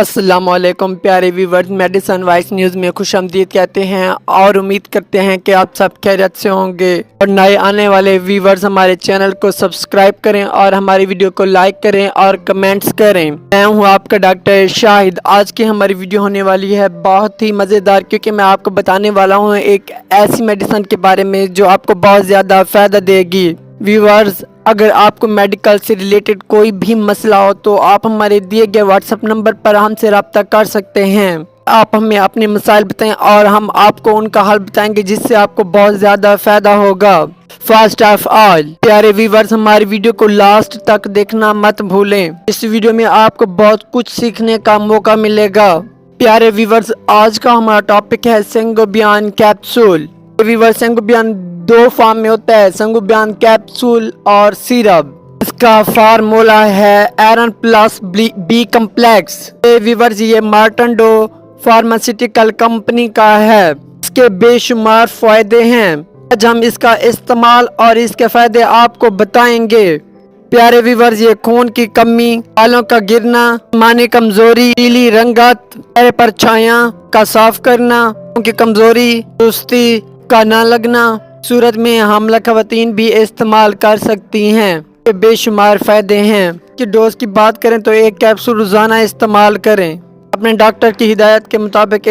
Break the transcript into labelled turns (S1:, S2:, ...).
S1: अस्सलाम वालेकुम प्यारे व्यूवर्स, मेडिसन वाइस न्यूज़ में खुशामदीद कहते हैं और उम्मीद करते हैं कि आप सब खैरियत से होंगे। और नए आने वाले व्यूवर्स हमारे चैनल को सब्सक्राइब करें और हमारी वीडियो को लाइक करें और कमेंट्स करें। मैं हूं आपका डॉक्टर शाहिद। आज की हमारी वीडियो होने वाली है बहुत ही मज़ेदार, क्योंकि मैं आपको बताने वाला हूँ एक ऐसी मेडिसन के बारे में जो आपको बहुत ज़्यादा फ़ायदा देगी। व्यूवर्स, अगर आपको मेडिकल से रिलेटेड कोई भी मसला हो तो आप हमारे दिए गए व्हाट्सएप नंबर पर हमसे रब्ता कर सकते हैं। आप हमें अपने मसाइल बताएं और हम आपको उनका हल बताएंगे, जिससे आपको बहुत ज़्यादा फ़ायदा होगा। फर्स्ट ऑफ ऑल प्यारे व्यूवर्स, हमारी वीडियो को लास्ट तक देखना मत भूलें। इस वीडियो में आपको बहुत कुछ सीखने का मौका मिलेगा। प्यारे व्यूवर्स, आज का हमारा टॉपिक है संगोबियान कैप्सूल। व्यूवर्स, संगोबियान दो फॉर्म में होता है, संगोबियान कैप्सूल और सिरप। इसका फार्मूला है iron plus B complex. Viewers, ये मार्टनडो फार्मास्यूटिकल कंपनी का है। इसके बेशुमार फायदे हैं। आज हम इसका इस्तेमाल और इसके फायदे आपको बताएंगे। प्यारे व्यूवर्स, ये खून की कमी, बालों का गिरना, मानी कमजोरी, पीली रंगत, चेहरे पर छाया का साफ करना, की कमजोरी, सुस्ती का ना लगना, सूरत में हामला खवातीन भी इस्तेमाल कर सकती हैं। बेशुमार फायदे हैं। कि डोज की बात करें तो एक कैप्सूल रोजाना इस्तेमाल करें। अपने डॉक्टर की हिदायत के मुताबिक